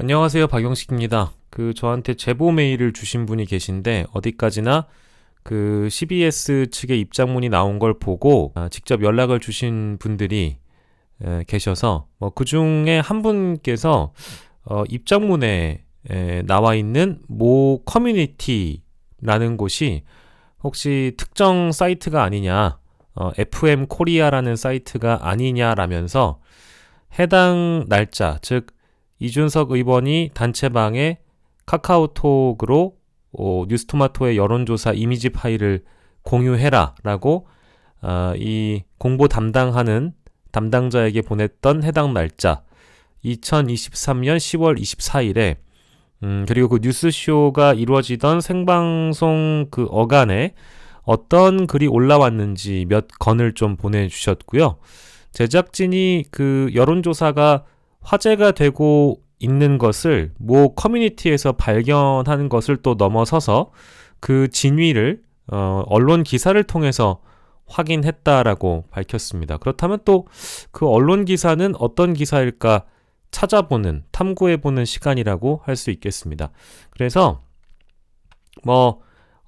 안녕하세요, 박영식입니다. 저한테 제보 메일을 주신 분이 계신데 어디까지나 CBS 측의 입장문이 나온 걸 보고 직접 연락을 주신 분들이 계셔서 그 중에 한 분께서 입장문에 나와 있는 모 커뮤니티라는 곳이 혹시 특정 사이트가 아니냐, FM 코리아라는 사이트가 아니냐라면서 해당 날짜, 즉 이준석 의원이 단체방에 카카오톡으로 뉴스토마토의 여론조사 이미지 파일을 공유해라 라고 이 공보 담당하는 담당자에게 보냈던 해당 날짜 2023년 10월 24일에 그리고 그 뉴스쇼가 이루어지던 생방송 어간에 어떤 글이 올라왔는지 몇 건을 좀 보내주셨고요. 제작진이 여론조사가 화제가 되고 있는 것을 모 커뮤니티에서 발견하는 것을 또 넘어서서 그 진위를 언론 기사를 통해서 확인했다라고 밝혔습니다. 그렇다면 또 그 언론 기사는 어떤 기사일까 찾아보는, 탐구해보는 시간이라고 할 수 있겠습니다. 그래서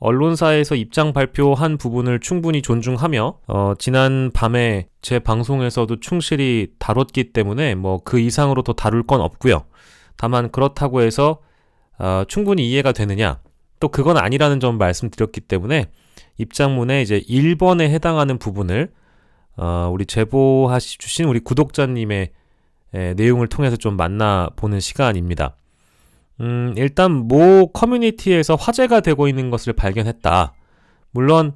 언론사에서 입장 발표한 부분을 충분히 존중하며 지난 밤에 제 방송에서도 충실히 다뤘기 때문에 그 이상으로 더 다룰 건 없고요. 다만 그렇다고 해서 충분히 이해가 되느냐, 또 그건 아니라는 점 말씀드렸기 때문에 입장문에 이제 1번에 해당하는 부분을 우리 주신 우리 구독자님의 내용을 통해서 좀 만나보는 시간입니다. 일단 모 커뮤니티에서 화제가 되고 있는 것을 발견했다. 물론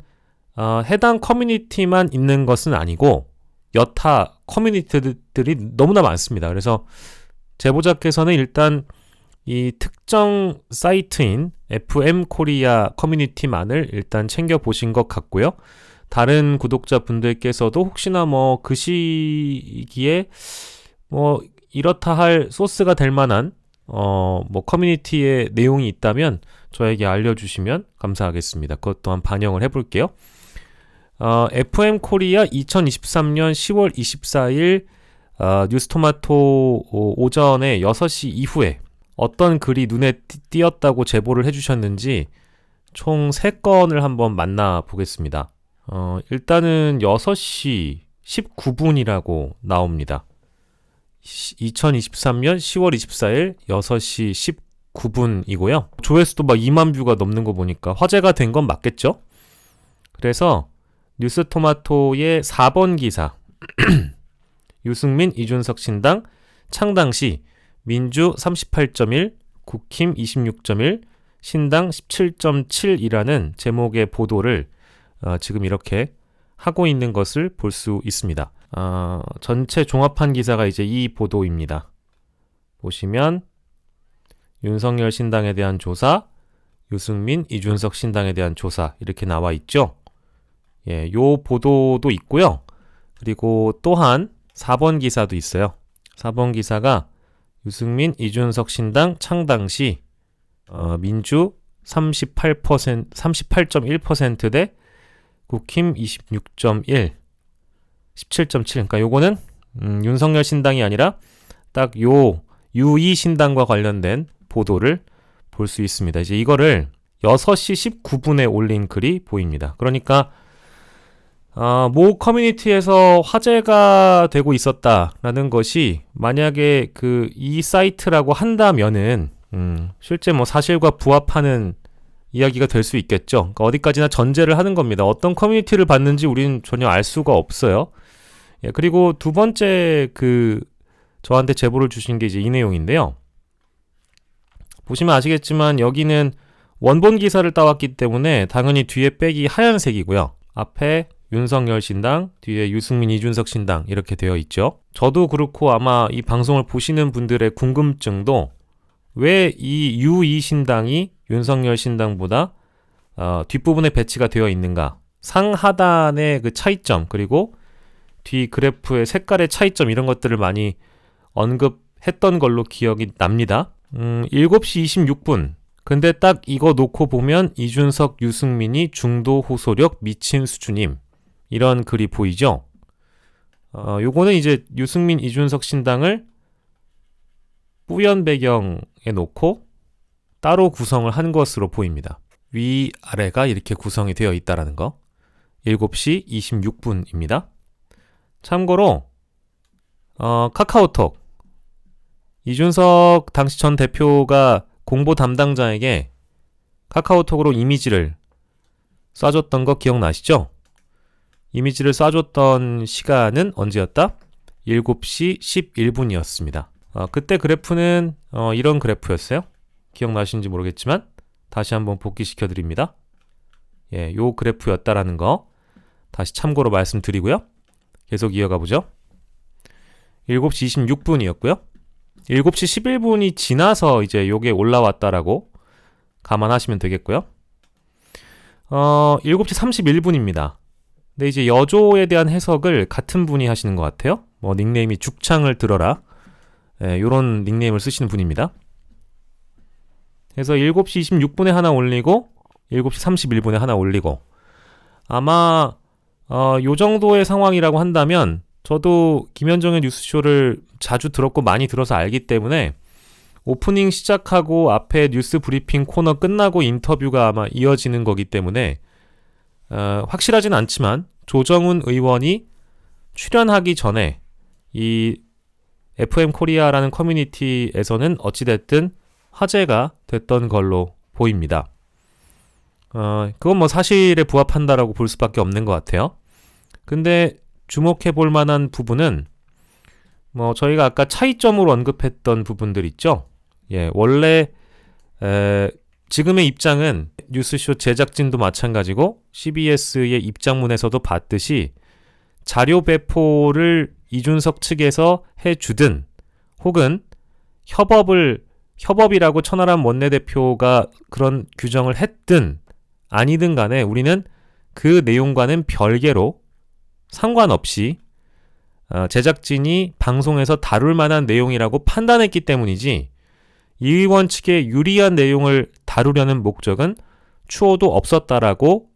해당 커뮤니티만 있는 것은 아니고 여타 커뮤니티들이 너무나 많습니다. 그래서 제보자께서는 일단 이 특정 사이트인 FM 코리아 커뮤니티만을 일단 챙겨보신 것 같고요. 다른 구독자분들께서도 혹시나 그 시기에 이렇다 할 소스가 될 만한 커뮤니티의 내용이 있다면 저에게 알려주시면 감사하겠습니다. 그것 또한 반영을 해볼게요. FM 코리아 2023년 10월 24일 뉴스토마토 오전에 6시 이후에 어떤 글이 눈에 띄었다고 제보를 해주셨는지 총 3건을 한번 만나보겠습니다. 일단은 6시 19분이라고 나옵니다. 2023년 10월 24일 6시 19분이고요. 조회수도 2만 뷰가 넘는 거 보니까 화제가 된 건 맞겠죠? 그래서 뉴스토마토의 4번 기사 유승민, 이준석 신당 창당 시 민주 38.1, 국힘 26.1, 신당 17.7이라는 제목의 보도를 지금 이렇게 하고 있는 것을 볼 수 있습니다. 전체 종합한 기사가 이제 이 보도입니다. 보시면 윤석열 신당에 대한 조사, 유승민, 이준석 신당에 대한 조사 이렇게 나와 있죠. 요 보도도 있고요. 그리고 또한 4번 기사도 있어요. 4번 기사가 유승민, 이준석 신당 창당 시 민주 38.1% 대 국힘 26.1 17.7. 그러니까 요거는 윤석열 신당이 아니라 딱 유이 신당과 관련된 보도를 볼 수 있습니다. 이제 이거를 6시 19분에 올린 글이 보입니다. 그러니까 모 커뮤니티에서 화제가 되고 있었다라는 것이 만약에 이 사이트라고 한다면은 실제 사실과 부합하는 이야기가 될 수 있겠죠. 그러니까 어디까지나 전제를 하는 겁니다. 어떤 커뮤니티를 봤는지 우리는 전혀 알 수가 없어요. 그리고 두 번째 저한테 제보를 주신 게 이제 이 내용인데요. 보시면 아시겠지만 여기는 원본 기사를 따왔기 때문에 당연히 뒤에 백이 하얀색이고요. 앞에 윤석열 신당, 뒤에 유승민, 이준석 신당 이렇게 되어 있죠. 저도 그렇고 아마 이 방송을 보시는 분들의 궁금증도 왜 이 유이 신당이 윤석열 신당보다 뒷부분에 배치가 되어 있는가, 상하단의 차이점, 그리고 뒤 그래프의 색깔의 차이점 이런 것들을 많이 언급했던 걸로 기억이 납니다. 7시 26분. 근데 딱 이거 놓고 보면 이준석, 유승민이 중도 호소력 미친 수준임. 이런 글이 보이죠? 요거는 이제 유승민, 이준석 신당을 뿌연 배경에 놓고 따로 구성을 한 것으로 보입니다. 위아래가 이렇게 구성이 되어 있다는 거. 7시 26분입니다. 참고로 카카오톡 이준석 당시 전 대표가 공보 담당자에게 카카오톡으로 이미지를 쏴줬던 거 기억나시죠? 이미지를 쏴줬던 시간은 언제였다? 7시 11분이었습니다. 그때 그래프는 이런 그래프였어요. 기억나시는지 모르겠지만 다시 한번 복귀시켜 드립니다. 예, 요 그래프였다라는 거 다시 참고로 말씀드리고요. 계속 이어가 보죠. 7시 26분이었고요. 7시 11분이 지나서 이제 요게 올라왔다라고 감안하시면 되겠고요. 7시 31분입니다. 근데 이제 여조에 대한 해석을 같은 분이 하시는 것 같아요. 닉네임이 죽창을 들어라. 예, 요런 닉네임을 쓰시는 분입니다. 그래서 7시 26분에 하나 올리고 7시 31분에 하나 올리고 아마 요 정도의 상황이라고 한다면 저도 김현정의 뉴스쇼를 자주 들었고 많이 들어서 알기 때문에 오프닝 시작하고 앞에 뉴스 브리핑 코너 끝나고 인터뷰가 아마 이어지는 거기 때문에 확실하진 않지만 조정훈 의원이 출연하기 전에 이 FM 코리아라는 커뮤니티에서는 어찌됐든 화제가 됐던 걸로 보입니다. 그건 뭐 사실에 부합한다라고 볼 수밖에 없는 것 같아요. 근데 주목해 볼 만한 부분은 저희가 아까 차이점으로 언급했던 부분들 있죠. 예, 원래 지금의 입장은 뉴스쇼 제작진도 마찬가지고 CBS의 입장문에서도 봤듯이 자료 배포를 이준석 측에서 해주든 혹은 협업이라고 천하람 원내대표가 그런 규정을 했든 아니든 간에 우리는 그 내용과는 별개로 상관없이 제작진이 방송에서 다룰 만한 내용이라고 판단했기 때문이지 이 의원 측의 유리한 내용을 다루려는 목적은 추호도 없었다라고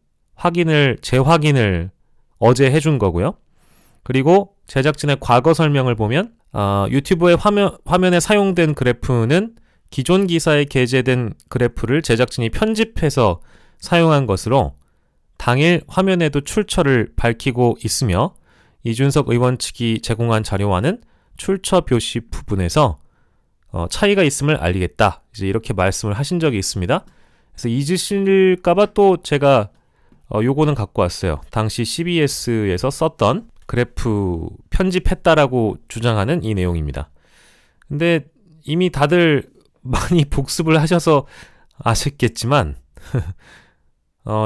재확인을 어제 해준 거고요. 그리고 제작진의 과거 설명을 보면 유튜브의 화면에 사용된 그래프는 기존 기사에 게재된 그래프를 제작진이 편집해서 사용한 것으로 당일 화면에도 출처를 밝히고 있으며 이준석 의원 측이 제공한 자료와는 출처 표시 부분에서 차이가 있음을 알리겠다. 이제 이렇게 말씀을 하신 적이 있습니다. 그래서 잊으실까봐 또 제가 요거는 갖고 왔어요. 당시 CBS에서 썼던 그래프 편집했다라고 주장하는 이 내용입니다. 근데 이미 다들 많이 복습을 하셔서 아셨겠지만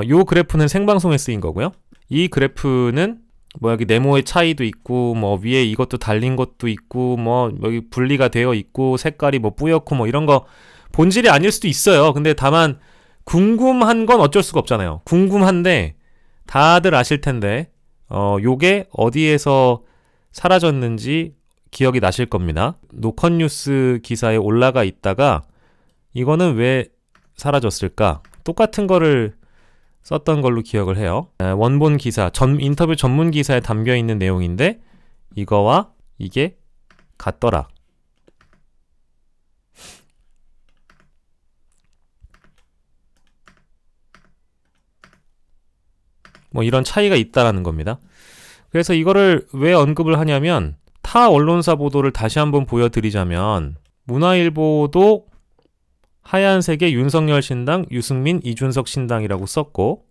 요 그래프는 생방송에 쓰인 거고요. 이 그래프는 여기 네모의 차이도 있고 위에 이것도 달린 것도 있고 여기 분리가 되어 있고 색깔이 뿌옇고 이런 거 본질이 아닐 수도 있어요. 근데 다만 궁금한 건 어쩔 수가 없잖아요. 궁금한데 다들 아실 텐데 요게 어디에서 사라졌는지 기억이 나실 겁니다. 노컷뉴스 기사에 올라가 있다가 이거는 왜 사라졌을까? 똑같은 거를 썼던 걸로 기억을 해요. 원본 기사, 인터뷰 전문 기사에 담겨 있는 내용인데 이거와 이게 같더라. 이런 차이가 있다라는 겁니다. 그래서 이거를 왜 언급을 하냐면 타 언론사 보도를 다시 한번 보여드리자면 문화일보도 하얀색의 윤석열 신당, 유승민, 이준석 신당이라고 썼고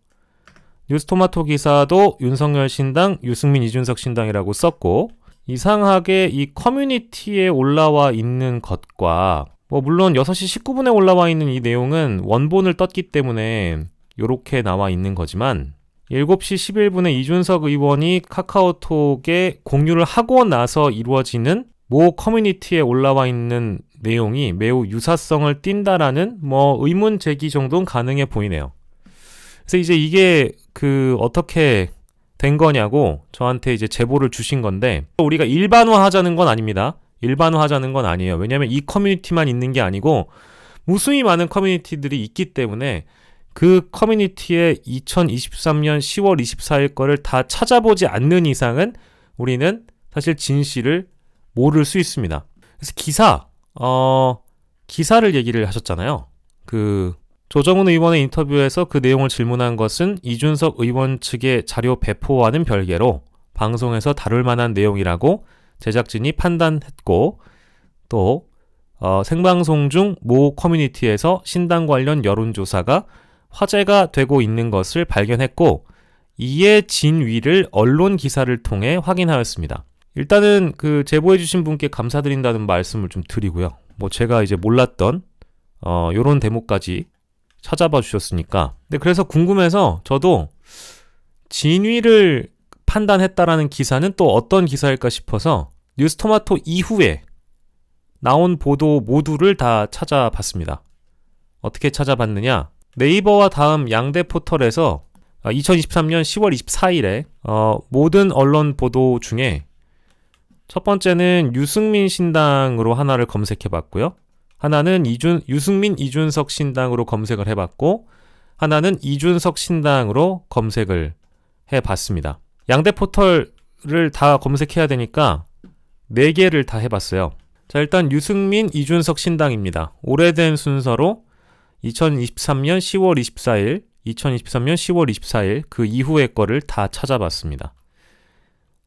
뉴스토마토 기사도 윤석열 신당, 유승민, 이준석 신당이라고 썼고 이상하게 이 커뮤니티에 올라와 있는 것과 물론 6시 19분에 올라와 있는 이 내용은 원본을 떴기 때문에 이렇게 나와 있는 거지만 7시 11분에 이준석 의원이 카카오톡에 공유를 하고 나서 이루어지는 모 커뮤니티에 올라와 있는 내용이 매우 유사성을 띈다라는 의문 제기 정도는 가능해 보이네요. 그래서 이제 이게 어떻게 된 거냐고 저한테 이제 제보를 주신 건데 우리가 일반화하자는 건 아닙니다. 일반화하자는 건 아니에요. 왜냐하면 이 커뮤니티만 있는 게 아니고 무수히 많은 커뮤니티들이 있기 때문에 그 커뮤니티의 2023년 10월 24일 거를 다 찾아보지 않는 이상은 우리는 사실 진실을 모를 수 있습니다. 그래서 기사 기사를 얘기를 하셨잖아요. 조정훈 의원의 인터뷰에서 그 내용을 질문한 것은 이준석 의원 측의 자료 배포와는 별개로 방송에서 다룰 만한 내용이라고 제작진이 판단했고, 또 생방송 중 모 커뮤니티에서 신당 관련 여론조사가 화제가 되고 있는 것을 발견했고, 이에 진위를 언론 기사를 통해 확인하였습니다. 일단은 제보해주신 분께 감사드린다는 말씀을 좀 드리고요. 제가 이제 몰랐던 요런 대목까지 찾아봐 주셨으니까. 근데 그래서 궁금해서 저도 진위를 판단했다라는 기사는 또 어떤 기사일까 싶어서 뉴스토마토 이후에 나온 보도 모두를 다 찾아봤습니다. 어떻게 찾아봤느냐? 네이버와 다음 양대 포털에서 2023년 10월 24일에 모든 언론 보도 중에 첫 번째는 유승민 신당으로 하나를 검색해봤고요. 하나는 유승민 이준석 신당으로 검색을 해봤고, 하나는 이준석 신당으로 검색을 해봤습니다. 양대 포털을 다 검색해야 되니까 4개를 다 해봤어요. 자, 일단 유승민 이준석 신당입니다. 오래된 순서로 2023년 10월 24일, 2023년 10월 24일 그 이후의 거를 다 찾아봤습니다.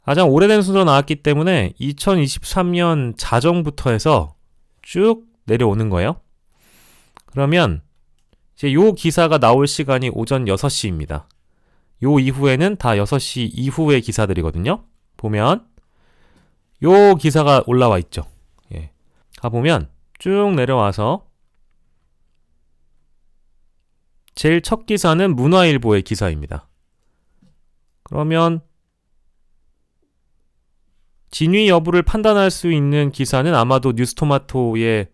가장 오래된 순서로 나왔기 때문에 2023년 자정부터 해서 쭉 내려오는 거예요. 그러면 이제 요 기사가 나올 시간이 오전 6시입니다. 요 이후에는 다 6시 이후의 기사들이거든요. 보면 요 기사가 올라와 있죠. 예. 가보면 쭉 내려와서 제일 첫 기사는 문화일보의 기사입니다. 그러면 진위 여부를 판단할 수 있는 기사는 아마도 뉴스토마토의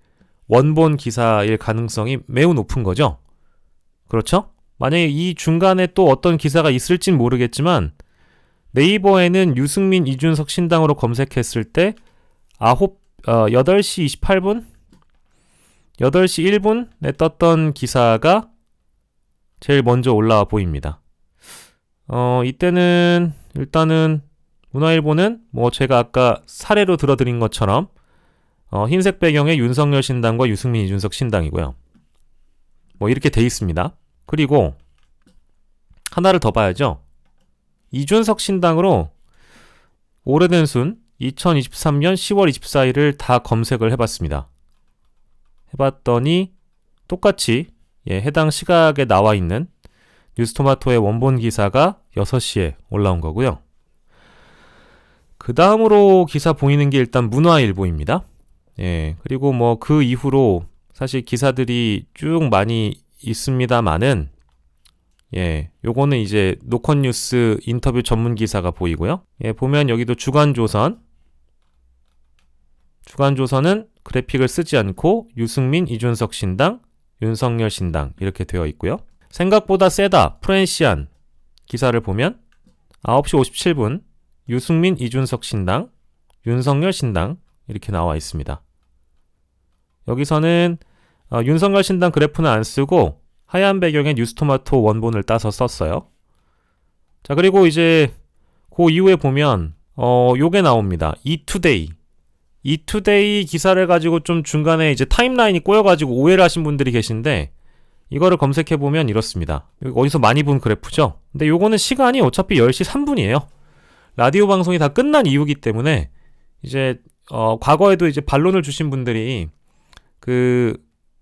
원본 기사일 가능성이 매우 높은 거죠. 그렇죠? 만약에 이 중간에 또 어떤 기사가 있을진 모르겠지만 네이버에는 유승민 이준석 신당으로 검색했을 때 8시 28분? 8시 1분에 떴던 기사가 제일 먼저 올라와 보입니다. 이때는 일단은 문화일보는 제가 아까 사례로 들어드린 것처럼 흰색 배경의 윤석열 신당과 유승민 이준석 신당이고요. 이렇게 돼 있습니다. 그리고 하나를 더 봐야죠. 이준석 신당으로 오래된 순 2023년 10월 24일을 다 검색을 해봤습니다. 해봤더니 똑같이 해당 시각에 나와 있는 뉴스토마토의 원본 기사가 6시에 올라온 거고요. 그 다음으로 기사 보이는 게 일단 문화일보입니다. 그리고 그 이후로 사실 기사들이 쭉 많이 있습니다만은, 요거는 이제 노컷뉴스 인터뷰 전문 기사가 보이고요. 보면 여기도 주간조선은 그래픽을 쓰지 않고 유승민, 이준석 신당, 윤석열 신당 이렇게 되어 있고요. 생각보다 세다, 프렌시안 기사를 보면 9시 57분 유승민, 이준석 신당, 윤석열 신당 이렇게 나와 있습니다. 여기서는 윤석열 신당 그래프는 안 쓰고 하얀 배경에 뉴스토마토 원본을 따서 썼어요. 자, 그리고 이제 그 이후에 보면 요게 나옵니다. 이투데이 기사를 가지고 좀 중간에 이제 타임라인이 꼬여가지고 오해를 하신 분들이 계신데, 이거를 검색해보면 이렇습니다. 여기 어디서 많이 본 그래프죠? 근데 요거는 시간이 어차피 10시 3분이에요. 라디오 방송이 다 끝난 이후기 때문에 이제 과거에도 이제 반론을 주신 분들이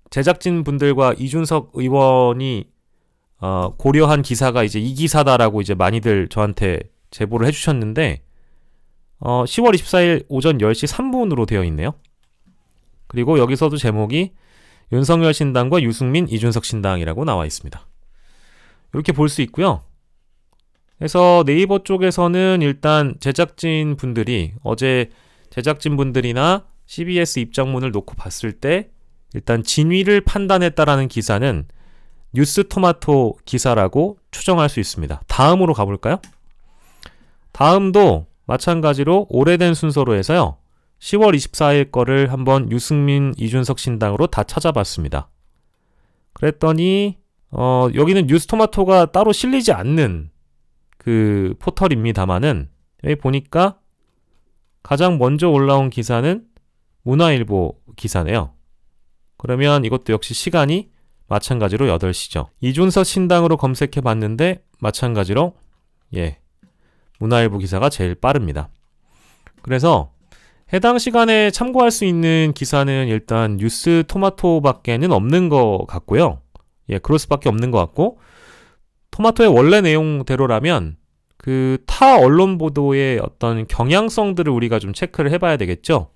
제작진 분들과 이준석 의원이 고려한 기사가 이제 이 기사다라고 이제 많이들 저한테 제보를 해주셨는데 10월 24일 오전 10시 3분으로 되어 있네요. 그리고 여기서도 제목이 윤석열 신당과 유승민, 이준석 신당이라고 나와 있습니다. 이렇게 볼 수 있고요. 그래서 네이버 쪽에서는 일단 제작진 분들이 어제 제작진 분들이나 CBS 입장문을 놓고 봤을 때 일단 진위를 판단했다라는 기사는 뉴스토마토 기사라고 추정할 수 있습니다. 다음으로 가볼까요? 다음도 마찬가지로 오래된 순서로 해서요. 10월 24일 거를 한번 유승민, 이준석 신당으로 다 찾아봤습니다. 그랬더니 여기는 뉴스토마토가 따로 실리지 않는 그 포털입니다만은 여기 보니까 가장 먼저 올라온 기사는 문화일보 기사네요. 그러면 이것도 역시 시간이 마찬가지로 8시죠. 이준석 신당으로 검색해 봤는데 마찬가지로 문화일보 기사가 제일 빠릅니다. 그래서 해당 시간에 참고할 수 있는 기사는 일단 뉴스 토마토밖에는 없는 것 같고요. 그럴 수밖에 없는 것 같고, 토마토의 원래 내용대로라면 그 타 언론 보도의 어떤 경향성들을 우리가 좀 체크를 해봐야 되겠죠.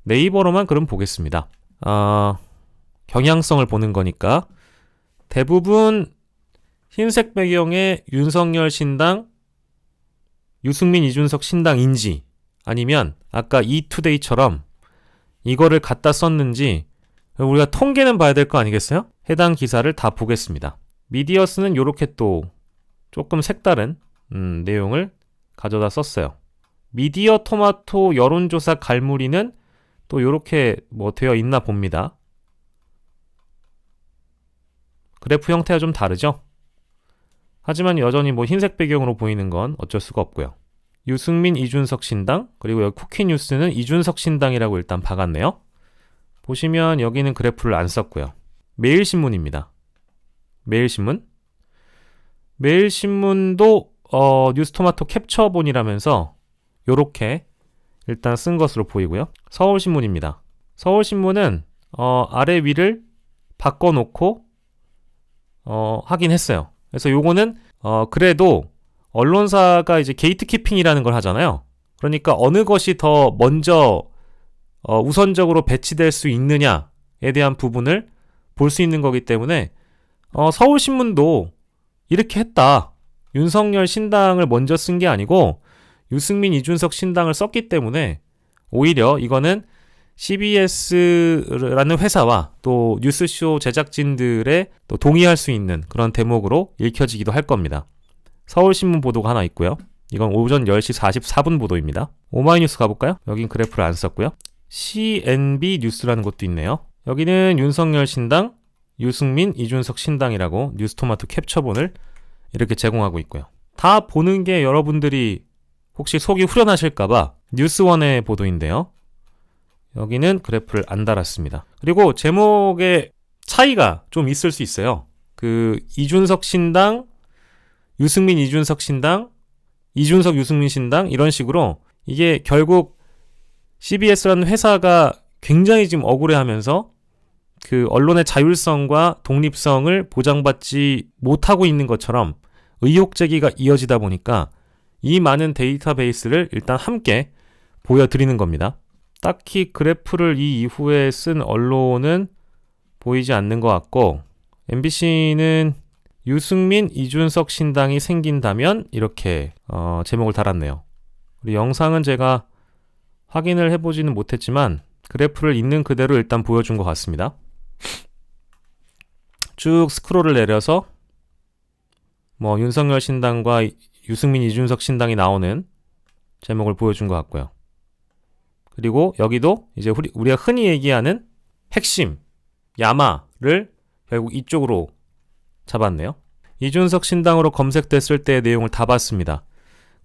네이버로만 그럼 보겠습니다. 경향성을 보는 거니까 대부분 흰색 배경의 윤석열 신당, 유승민 이준석 신당인지 아니면 아까 이투데이처럼 이거를 갖다 썼는지 우리가 통계는 봐야 될 거 아니겠어요? 해당 기사를 다 보겠습니다. 미디어스는 이렇게 또 조금 색다른 내용을 가져다 썼어요. 미디어 토마토 여론조사 갈무리는 또 이렇게 되어 있나 봅니다. 그래프 형태가 좀 다르죠? 하지만 여전히 흰색 배경으로 보이는 건 어쩔 수가 없고요. 유승민 이준석 신당, 그리고 여기 쿠키뉴스는 이준석 신당이라고 일단 박았네요. 보시면 여기는 그래프를 안 썼고요. 매일신문입니다. 매일신문도 뉴스토마토 캡처본이라면서 요렇게 일단 쓴 것으로 보이고요. 서울신문입니다. 서울신문은 아래 위를 바꿔놓고 하긴 했어요. 그래서 요거는 그래도 언론사가 이제 게이트키핑이라는 걸 하잖아요. 그러니까 어느 것이 더 먼저 우선적으로 배치될 수 있느냐에 대한 부분을 볼 수 있는 거기 때문에 서울신문도 이렇게 했다. 윤석열 신당을 먼저 쓴 게 아니고 유승민 이준석 신당을 썼기 때문에 오히려 이거는 CBS라는 회사와 또 뉴스쇼 제작진들의 또 동의할 수 있는 그런 대목으로 읽혀지기도 할 겁니다. 서울신문 보도가 하나 있고요. 이건 오전 10시 44분 보도입니다. 오마이뉴스 가볼까요? 여긴 그래프를 안 썼고요. CNB 뉴스라는 것도 있네요. 여기는 윤석열 신당, 유승민, 이준석 신당이라고 뉴스토마토 캡처본을 이렇게 제공하고 있고요. 다 보는 게 여러분들이 혹시 속이 후련하실까봐 뉴스원의 보도인데요. 여기는 그래프를 안 달았습니다. 그리고 제목의 차이가 좀 있을 수 있어요. 그 이준석 신당, 유승민 이준석 신당, 이준석 유승민 신당 이런 식으로 이게 결국 CBS라는 회사가 굉장히 지금 억울해하면서 그 언론의 자율성과 독립성을 보장받지 못하고 있는 것처럼 의혹 제기가 이어지다 보니까 이 많은 데이터베이스를 일단 함께 보여드리는 겁니다. 딱히 그래프를 이 이후에 쓴 언론은 보이지 않는 것 같고, MBC는 유승민, 이준석 신당이 생긴다면 이렇게 제목을 달았네요. 우리 영상은 제가 확인을 해보지는 못했지만 그래프를 있는 그대로 일단 보여준 것 같습니다. 쭉 스크롤을 내려서 윤석열 신당과 유승민, 이준석 신당이 나오는 제목을 보여준 것 같고요. 그리고 여기도 이제 우리가 흔히 얘기하는 핵심, 야마를 결국 이쪽으로 잡았네요. 이준석 신당으로 검색됐을 때의 내용을 다 봤습니다.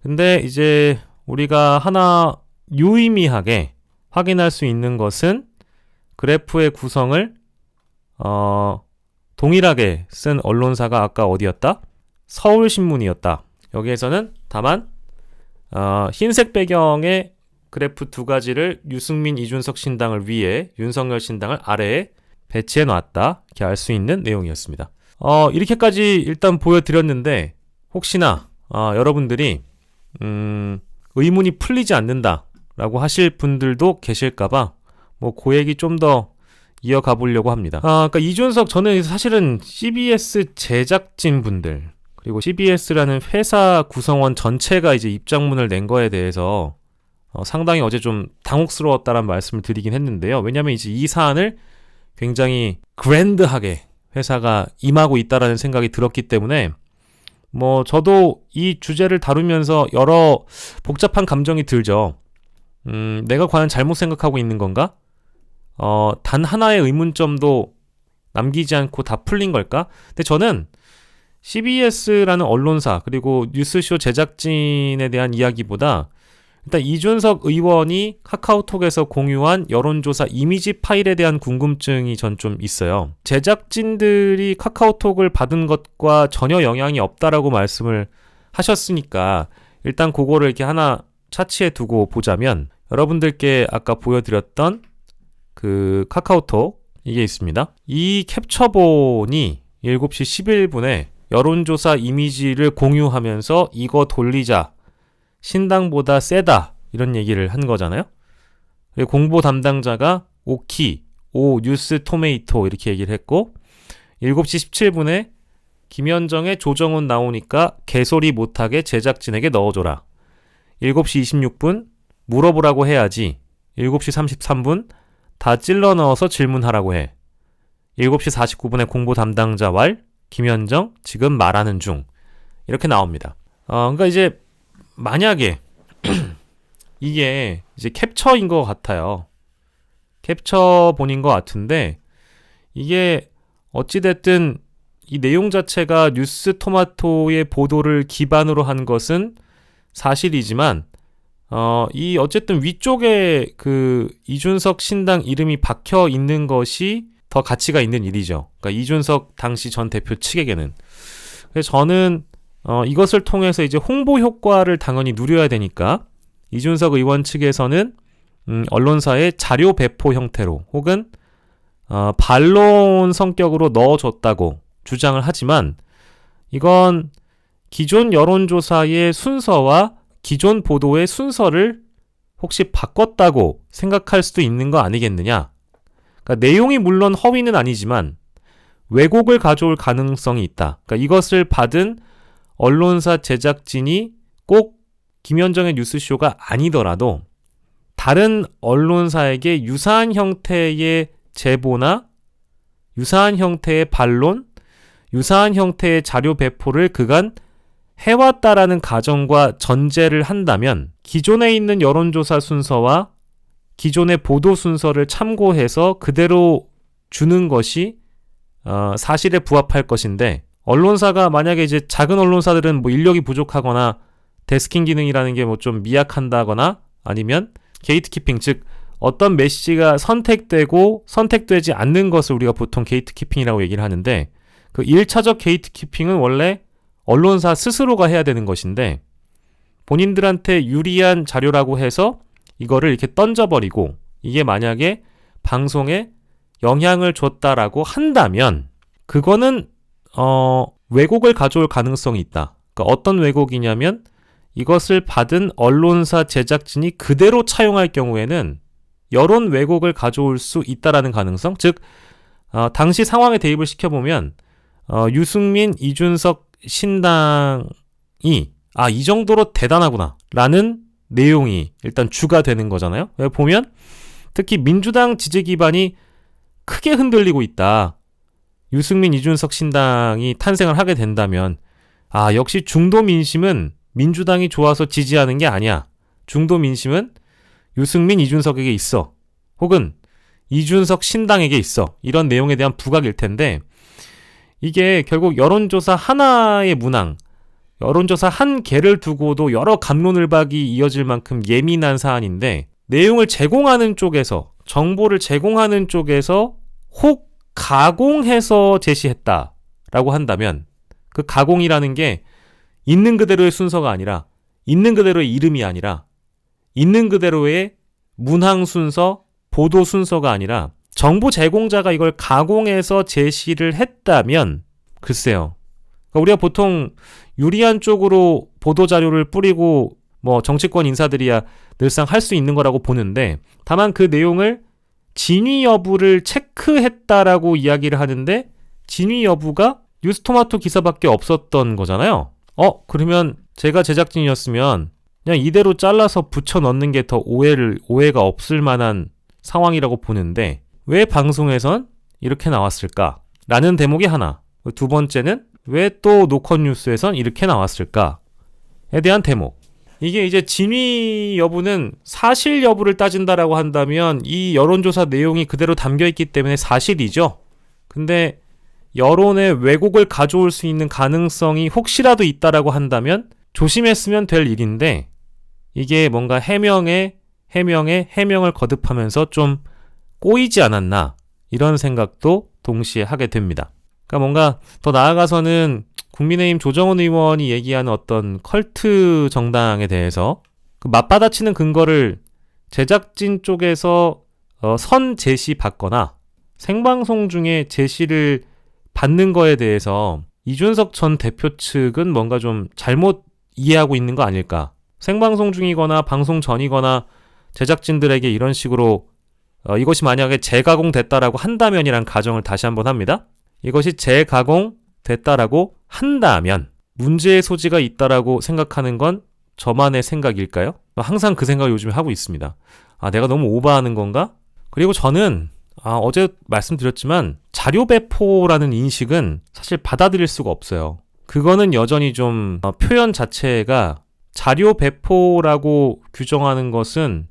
근데 이제 우리가 하나 유의미하게 확인할 수 있는 것은 그래프의 구성을 동일하게 쓴 언론사가 아까 어디였다? 서울신문이었다. 여기에서는 다만 흰색 배경의 그래프 두 가지를 유승민, 이준석 신당을 위에, 윤석열 신당을 아래에 배치해 놨다. 이렇게 알 수 있는 내용이었습니다. 이렇게까지 일단 보여드렸는데 혹시나 여러분들이 의문이 풀리지 않는다라고 하실 분들도 계실까봐 그 얘기 좀 더 이어가 보려고 합니다. 그러니까 이준석, 저는 사실은 CBS 제작진 분들 그리고 CBS라는 회사 구성원 전체가 이제 입장문을 낸 거에 대해서 상당히 어제 좀 당혹스러웠다라는 말씀을 드리긴 했는데요. 왜냐하면 이제 이 사안을 굉장히 그랜드하게 회사가 임하고 있다라는 생각이 들었기 때문에 저도 이 주제를 다루면서 여러 복잡한 감정이 들죠. 내가 과연 잘못 생각하고 있는 건가? 단 하나의 의문점도 남기지 않고 다 풀린 걸까? 근데 저는 CBS라는 언론사 그리고 뉴스쇼 제작진에 대한 이야기보다 일단 이준석 의원이 카카오톡에서 공유한 여론조사 이미지 파일에 대한 궁금증이 전 좀 있어요. 제작진들이 카카오톡을 받은 것과 전혀 영향이 없다라고 말씀을 하셨으니까 일단 그거를 이렇게 하나 차치해 두고 보자면, 여러분들께 아까 보여드렸던 그 카카오톡 이게 있습니다. 이 캡처본이 7시 11분에 여론조사 이미지를 공유하면서 이거 돌리자, 신당보다 세다, 이런 얘기를 한 거잖아요. 그리고 공보 담당자가 오키, 오 뉴스 토메이토 이렇게 얘기를 했고, 7시 17분에 김현정의 조정훈 나오니까 개소리 못하게 제작진에게 넣어줘라. 7시 26분 물어보라고 해야지. 7시 33분 다 찔러 넣어서 질문하라고 해. 7시 49분에 공보 담당자 왈, 김현정 지금 말하는 중. 이렇게 나옵니다. 그러니까 이제 만약에 이게 이제 캡처인 것 같아요. 캡처본인 것 같은데, 이게 어찌됐든 이 내용 자체가 뉴스 토마토의 보도를 기반으로 한 것은 사실이지만, 이 어쨌든 위쪽에 그 이준석 신당 이름이 박혀 있는 것이 더 가치가 있는 일이죠. 그러니까 이준석 당시 전 대표 측에게는. 그래서 저는 이것을 통해서 이제 홍보 효과를 당연히 누려야 되니까 이준석 의원 측에서는 언론사의 자료 배포 형태로 혹은 반론 성격으로 넣어줬다고 주장을 하지만, 이건 기존 여론조사의 순서와 기존 보도의 순서를 혹시 바꿨다고 생각할 수도 있는 거 아니겠느냐. 그러니까 내용이 물론 허위는 아니지만 왜곡을 가져올 가능성이 있다. 그러니까 이것을 받은 언론사 제작진이 꼭 김현정의 뉴스쇼가 아니더라도 다른 언론사에게 유사한 형태의 제보나 유사한 형태의 반론, 유사한 형태의 자료 배포를 그간 해왔다라는 가정과 전제를 한다면, 기존에 있는 여론조사 순서와 기존의 보도 순서를 참고해서 그대로 주는 것이 사실에 부합할 것인데, 언론사가 만약에 이제 작은 언론사들은 뭐 인력이 부족하거나 데스킹 기능이라는 게 뭐 좀 미약한다거나 아니면 게이트키핑, 즉 어떤 메시지가 선택되고 선택되지 않는 것을 우리가 보통 게이트키핑이라고 얘기를 하는데, 그 1차적 게이트키핑은 원래 언론사 스스로가 해야 되는 것인데, 본인들한테 유리한 자료라고 해서 이거를 이렇게 던져버리고 이게 만약에 방송에 영향을 줬다라고 한다면 그거는 왜곡을 가져올 가능성이 있다. 그러니까 어떤 왜곡이냐면, 이것을 받은 언론사 제작진이 그대로 차용할 경우에는 여론 왜곡을 가져올 수 있다라는 가능성, 즉 당시 상황에 대입을 시켜보면 유승민, 이준석 신당이 이 정도로 대단하구나 라는 내용이 일단 주가 되는 거잖아요. 보면 특히 민주당 지지 기반이 크게 흔들리고 있다. 유승민, 이준석 신당이 탄생을 하게 된다면 역시 중도 민심은 민주당이 좋아서 지지하는 게 아니야. 중도 민심은 유승민, 이준석에게 있어. 혹은 이준석 신당에게 있어. 이런 내용에 대한 부각일 텐데, 이게 결국 여론조사 하나의 문항, 여론조사 한 개를 두고도 여러 갑론을박이 이어질 만큼 예민한 사안인데, 내용을 제공하는 쪽에서, 정보를 제공하는 쪽에서 혹 가공해서 제시했다라고 한다면, 그 가공이라는 게 있는 그대로의 순서가 아니라, 있는 그대로의 이름이 아니라, 있는 그대로의 문항 순서, 보도 순서가 아니라 정보 제공자가 이걸 가공해서 제시를 했다면, 글쎄요. 그러니까 우리가 보통 유리한 쪽으로 보도자료를 뿌리고 뭐 정치권 인사들이야 늘상 할 수 있는 거라고 보는데, 다만 그 내용을 진위 여부를 체크했다라고 이야기를 하는데 진위 여부가 뉴스토마토 기사밖에 없었던 거잖아요. 그러면 제가 제작진이었으면 그냥 이대로 잘라서 붙여 넣는 게 더 오해가 없을 만한 상황이라고 보는데, 왜 방송에선 이렇게 나왔을까? 라는 대목이 하나. 두 번째는 왜 또 노컷뉴스에선 이렇게 나왔을까에 대한 대목. 이게 이제 진위 여부는 사실 여부를 따진다라고 한다면 이 여론조사 내용이 그대로 담겨있기 때문에 사실이죠. 근데 여론의 왜곡을 가져올 수 있는 가능성이 혹시라도 있다라고 한다면 조심했으면 될 일인데, 이게 뭔가 해명에 해명을 거듭하면서 좀 꼬이지 않았나 이런 생각도 동시에 하게 됩니다. 그러니까 뭔가 더 나아가서는 국민의힘 조정훈 의원이 얘기하는 어떤 컬트 정당에 대해서 그 맞받아치는 근거를 제작진 쪽에서 선 제시 받거나 생방송 중에 제시를 받는 거에 대해서 이준석 전 대표 측은 뭔가 좀 잘못 이해하고 있는 거 아닐까. 생방송 중이거나 방송 전이거나 제작진들에게 이런 식으로 이것이 만약에 재가공됐다라고 한다면이란 가정을 다시 한번 합니다. 이것이 재가공됐다라고 한다면 문제의 소지가 있다라고 생각하는 건 저만의 생각일까요? 항상 그 생각을 요즘에 하고 있습니다. 아, 내가 너무 오버하는 건가? 그리고 저는 어제 말씀드렸지만 자료 배포라는 인식은 사실 받아들일 수가 없어요. 그거는 여전히 좀 표현 자체가 자료 배포라고 규정하는 것은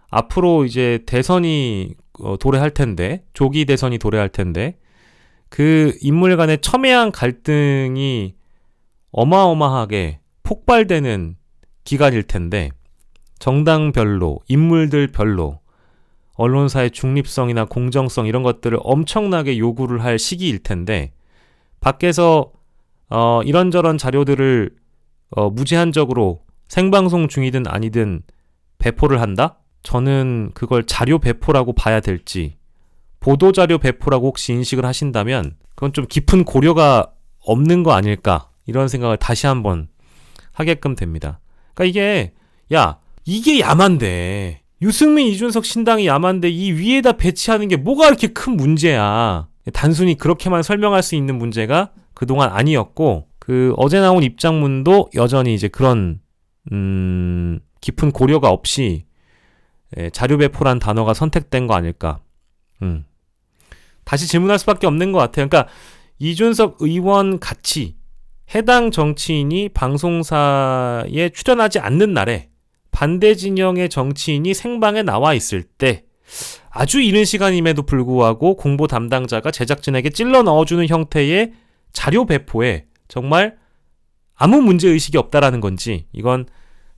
앞으로 이제 대선이 도래할 텐데, 조기 대선이 도래할 텐데 그 인물 간의 첨예한 갈등이 어마어마하게 폭발되는 기간일 텐데 정당별로, 인물들별로 언론사의 중립성이나 공정성 이런 것들을 엄청나게 요구를 할 시기일 텐데 밖에서 이런저런 자료들을 무제한적으로 생방송 중이든 아니든 배포를 한다? 저는 그걸 자료 배포라고 봐야 될지 보도자료 배포라고 혹시 인식을 하신다면 그건 좀 깊은 고려가 없는 거 아닐까 이런 생각을 다시 한번 하게끔 됩니다. 그러니까 이게 야만데 유승민, 이준석 신당이 야만데 이 위에다 배치하는 게 뭐가 이렇게 큰 문제야. 단순히 그렇게만 설명할 수 있는 문제가 그동안 아니었고 그 어제 나온 입장문도 여전히 이제 그런 깊은 고려가 없이 자료 배포란 단어가 선택된 거 아닐까. 다시 질문할 수밖에 없는 것 같아요. 그러니까 이준석 의원 같이 해당 정치인이 방송사에 출연하지 않는 날에 반대 진영의 정치인이 생방에 나와 있을 때 아주 이른 시간임에도 불구하고 공보 담당자가 제작진에게 찔러 넣어주는 형태의 자료 배포에 정말 아무 문제의식이 없다라는 건지 이건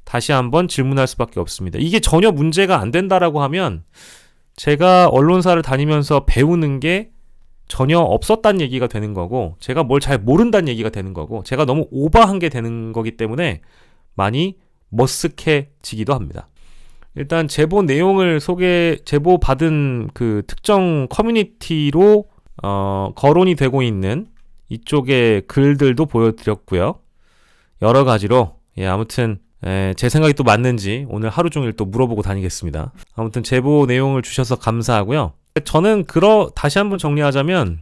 다시 한번 질문할 수밖에 없습니다. 이게 전혀 문제가 안 된다라고 하면 제가 언론사를 다니면서 배우는 게 전혀 없었다는 얘기가 되는 거고 제가 뭘 잘 모른다는 얘기가 되는 거고 제가 너무 오버한 게 되는 거기 때문에 많이 머쓱해지기도 합니다. 일단 제보 내용을 제보 받은 그 특정 커뮤니티로 거론이 되고 있는 이쪽의 글들도 보여드렸고요. 여러 가지로 아무튼 제 생각이 또 맞는지 오늘 하루 종일 또 물어보고 다니겠습니다. 아무튼 제보 내용을 주셔서 감사하고요. 저는 다시 한번 정리하자면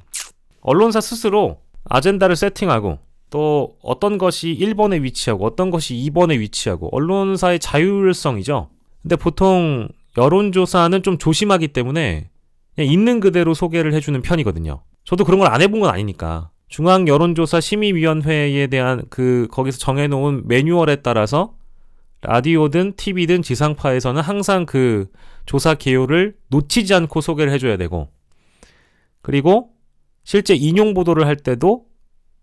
언론사 스스로 아젠다를 세팅하고 또 어떤 것이 1번에 위치하고 어떤 것이 2번에 위치하고 언론사의 자율성이죠. 근데 보통 여론조사는 좀 조심하기 때문에 그냥 있는 그대로 소개를 해주는 편이거든요. 저도 그런 걸 안 해본 건 아니니까. 중앙여론조사심의위원회에 대한 거기서 정해놓은 매뉴얼에 따라서 라디오든 TV든 지상파에서는 항상 그 조사 개요를 놓치지 않고 소개를 해줘야 되고 그리고 실제 인용 보도를 할 때도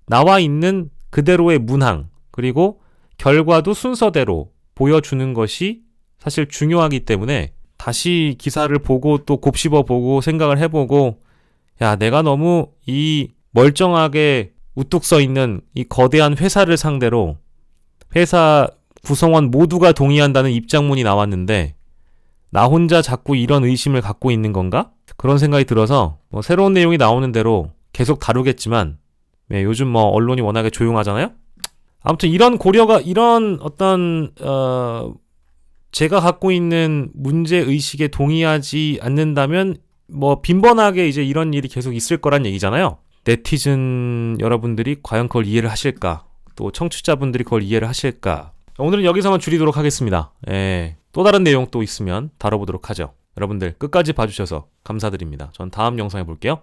나와 있는 그대로의 문항 그리고 결과도 순서대로 보여주는 것이 사실 중요하기 때문에 다시 기사를 보고 또 곱씹어 보고 생각을 해보고 내가 너무 이 멀쩡하게 우뚝 서 있는 이 거대한 회사를 상대로 회사 구성원 모두가 동의한다는 입장문이 나왔는데 나 혼자 자꾸 이런 의심을 갖고 있는 건가? 그런 생각이 들어서 새로운 내용이 나오는 대로 계속 다루겠지만 요즘 언론이 워낙에 조용하잖아요? 아무튼 이런 고려가 이런 어떤 제가 갖고 있는 문제의식에 동의하지 않는다면 빈번하게 이제 이런 일이 계속 있을 거란 얘기잖아요. 네티즌 여러분들이 과연 그걸 이해를 하실까? 또 청취자분들이 그걸 이해를 하실까? 오늘은 여기서만 줄이도록 하겠습니다. 또 다른 내용 또 있으면 다뤄보도록 하죠. 여러분들 끝까지 봐주셔서 감사드립니다. 전 다음 영상에 볼게요.